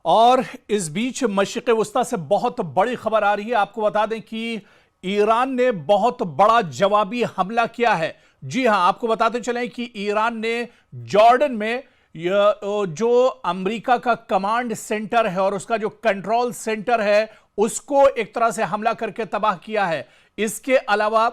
और इस बीच मशरिक़ वस्ता से बहुत बड़ी खबर आ रही है। आपको बता दें कि ईरान ने बहुत बड़ा जवाबी हमला किया है। जी हां, आपको बताते चलें कि ईरान ने जॉर्डन में जो अमेरिका का कमांड सेंटर है और उसका जो कंट्रोल सेंटर है उसको एक तरह से हमला करके तबाह किया है। इसके अलावा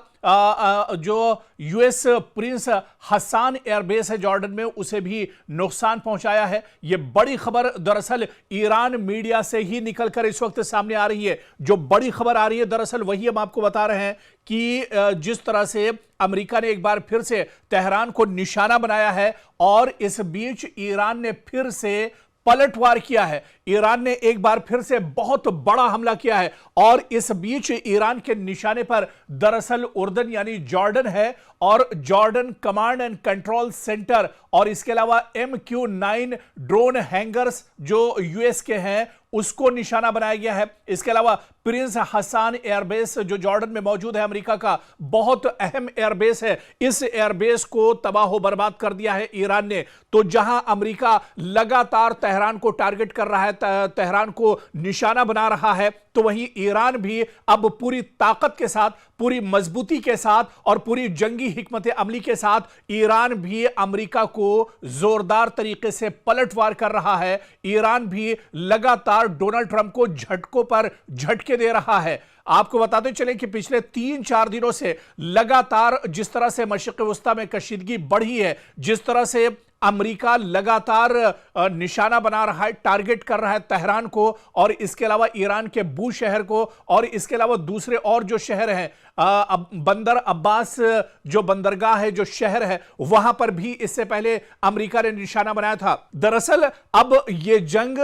जो यूएस प्रिंस हसन एयरबेस है जॉर्डन में, उसे भी नुकसान पहुंचाया है। यह बड़ी खबर दरअसल ईरान मीडिया से ही निकलकर इस वक्त सामने आ रही है। जो बड़ी खबर आ रही है दरअसल वही हम आपको बता रहे हैं कि जिस तरह से अमेरिका ने एक बार फिर से तेहरान को निशाना बनाया है और इस बीच ईरान ने फिर से पलटवार किया है। ईरान ने एक बार फिर से बहुत बड़ा हमला किया है और इस बीच ईरान के निशाने पर दरअसल उर्दन यानी जॉर्डन है और Jordan command and control centre और इसके अलावा MQ-9 ड्रोन हैंगर्स जो यूएस के हैं उसको निशाना बनाया गया है। इसके अलावा प्रिंस हसन एयरबेस जो जॉर्डन में मौजूद है, अमेरिका का बहुत अहम एयरबेस है, इस एयरबेस को तबाह बर्बाद कर दिया है ईरान ने। तो जहां अमेरिका लगातार तेहरान को टारगेट कर रहा है, तेहरान को निशाना बना रहा है, तो वहीं ईरान भी अब पूरी ताकत के साथ, पूरी मजबूती के साथ और पूरी जंगी हिकमत अमली के साथ ईरान भी अमेरिका को जोरदार तरीके से पलटवार कर रहा है। ईरान भी लगातार डोनाल्ड ट्रंप को झटकों पर झटके दे रहा है। आपको बताते चलें कि पिछले 3-4 दिनों से लगातार जिस तरह से मशरिक़ वस्ता में कशीदगी बढ़ी है, जिस तरह से अमेरिका लगातार निशाना बना रहा है, टारगेट कर रहा है तेहरान को और इसके अलावा ईरान के बू शहर को और इसके अलावा दूसरे और जो शहर हैं, बंदर अब्बास जो बंदरगाह है, जो शहर है, वहां पर भी इससे पहले अमेरिका ने निशाना बनाया था। दरअसल अब यह जंग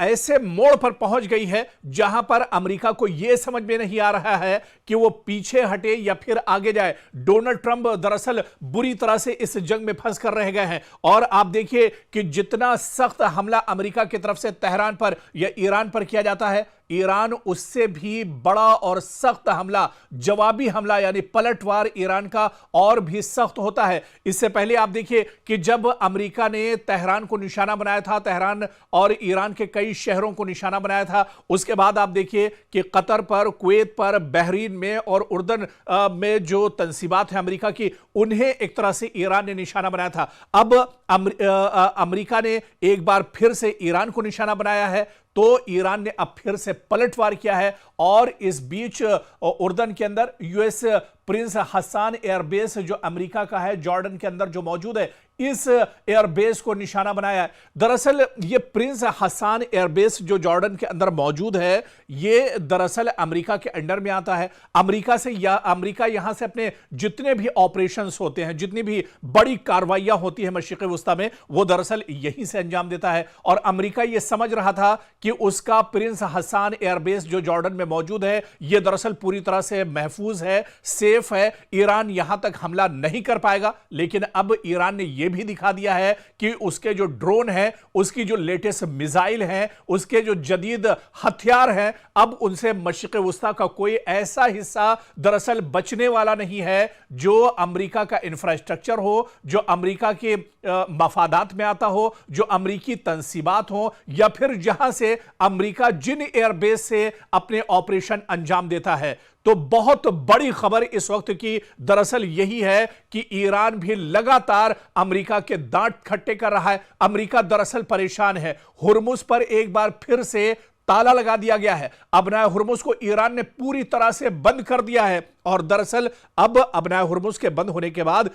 ऐसे मोड़ पर पहुंच गई है जहां पर अमेरिका को यह समझ में नहीं आ रहा है कि वो पीछे हटे या फिर आगे जाए। डोनाल्ड ट्रंप दरअसल बुरी तरह से इस जंग में फंस कर रह गए हैं और आप देखिए कि जितना सख्त हमला अमेरिका की तरफ से तेहरान पर या ईरान पर किया जाता है, ईरान उससे भी बड़ा और सख्त हमला, जवाबी हमला यानी पलटवार ईरान का और भी सख्त होता है। इससे पहले आप देखिए कि जब अमेरिका ने तेहरान को निशाना बनाया था, तेहरान और ईरान के कई शहरों को निशाना बनाया था, उसके बाद आप देखिए कि कतर पर, कुवैत पर, बहरीन में और उर्दन में जो तंसीबात है अमेरिका की, उन्हें एक तरह से ईरान ने निशाना बनाया था। अब अमेरिका ने एक बार फिर से ईरान को निशाना बनाया है, तो ईरान ने अब फिर से पलटवार किया है और इस बीच उर्दन के अंदर यूएस प्रिंस हसन एयरबेस जो अमेरिका का है, जॉर्डन के अंदर जो मौजूद है, इस एयरबेस को निशाना बनाया है। दरअसल ये प्रिंस हसन एयरबेस जो जॉर्डन के अंदर मौजूद है, ये दरअसल अमेरिका के अंडर में आता है। अमेरिका यहां से अपने जितने भी ऑपरेशंस होते हैं, जितनी भी बड़ी कार्रवाइयां होती है मशरिक़ वस्ता में, वो दरअसल यहीं से अंजाम देता है। और अमेरिका ये समझ रहा था कि उसका प्रिंस हसन एयरबेस जो जॉर्डन में मौजूद है, यह दरअसल पूरी तरह से महफूज है, सेफ है, ईरान यहां तक हमला नहीं कर पाएगा। लेकिन अब ईरान ने यह भी दिखा दिया है कि उसके जो ड्रोन है, उसकी जो लेटेस्ट मिसाइल है, उसके जो जदीद हथियार हैं, अब उनसे मशरिक़ वस्ता का कोई ऐसा हिस्सा दरअसल बचने वाला नहीं है जो अमेरिका का इंफ्रास्ट्रक्चर हो, जो अमेरिका के मफादात में आता हो, जो अमेरिकी तंसीबात हो, या फिर जहां से अमेरिका जिन एयरबेस से अपने ऑपरेशन अंजाम देता है। तो बहुत बड़ी खबर इस वक्त की दरअसल यही है कि ईरान भी लगातार अमेरिका के दांत खट्टे कर रहा है। अमेरिका दरअसल परेशान है। हुर्मुज पर एक बार फिर से ताला लगा दिया गया है। अबनाए हुर्मुज को ईरान ने पूरी तरह से बंद कर दिया है और दरअसल अब अबनाए हुर्मुज के बंद होने के बाद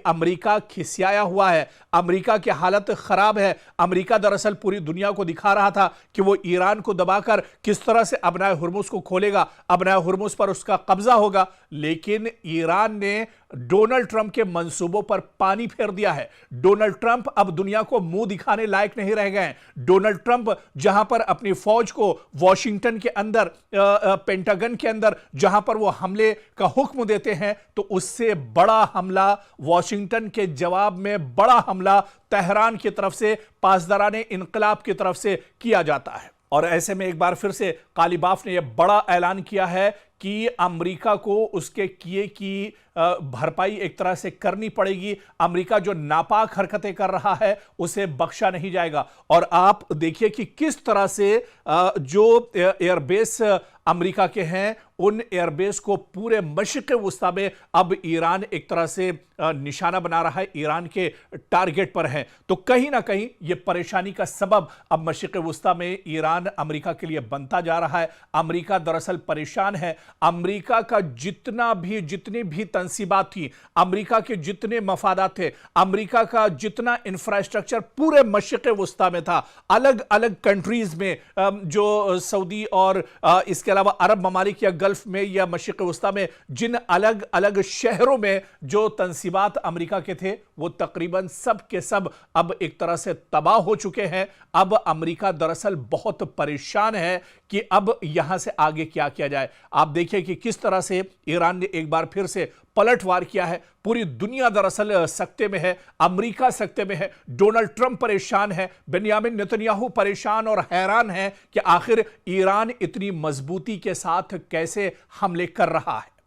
अमेरिका खिसियाया हुआ है, अमेरिका की हालत खराब है। अमेरिका दरअसल पूरी दुनिया को दिखा रहा था कि वो ईरान को दबाकर किस तरह से अबनाए हुर्मुज को खोलेगा, अबनाए हुर्मुज पर उसका कब्जा होगा। लेकिन ईरान ने डोनाल्ड ट्रंप के मंसूबों पर पानी फेर दिया है। डोनाल्ड ट्रंप अब दुनिया को मुंह दिखाने लायक नहीं रह गए। डोनाल्ड ट्रंप जहां पर अपनी फौज को वॉशिंगटन के अंदर, पेंटागन के अंदर जहां पर वो हमले का हुक्म देते हैं, तो उससे बड़ा हमला वॉशिंगटन के जवाब में बड़ा हमला तेहरान की तरफ से, पासदाराने इनकलाब की तरफ से किया जाता है। और ऐसे में एक बार फिर से कालीबाफ ने यह बड़ा ऐलान किया है कि अमेरिका को उसके किए की भरपाई एक तरह से करनी पड़ेगी। अमेरिका जो नापाक हरकतें कर रहा है उसे बख्शा नहीं जाएगा। और आप देखिए कि किस तरह से जो एयरबेस अमेरिका के हैं उन एयरबेस को पूरे मशरिक़ वुस्ता में अब ईरान एक तरह से निशाना बना रहा है, ईरान के टारगेट पर है। तो कहीं ना कहीं यह परेशानी का सबब अब मशरिक़ वुस्ता में ईरान अमेरिका के लिए बनता जा रहा है। अमेरिका दरअसल परेशान है। अमेरिका का जितनी भी तंसीबात थी, अमेरिका के जितने मफादात थे, अमेरिका का जितना इंफ्रास्ट्रक्चर पूरे मशरिक़ वुस्ता में था, अलग अलग कंट्रीज में, जो सऊदी और इसके अलावा अरब ममालिक या गल्फ में या मशरिक़ वुस्ता में जिन अलग अलग शहरों में जो तंसीबात अमेरिका के थे वो तकरीबन सब के सब अब एक तरह से तबाह हो चुके हैं। अब अमेरिका दरअसल बहुत परेशान है कि अब यहां से आगे क्या किया जाए। आप देखिए कि किस तरह से ईरान ने एक बार फिर से पलटवार किया है। पूरी दुनिया दरअसल सकते में है, अमेरिका सकते में है, डोनाल्ड ट्रंप परेशान है, बेंयामिन नेतन्याहू परेशान और हैरान है कि आखिर ईरान इतनी मजबूती के साथ कैसे हमले कर रहा है।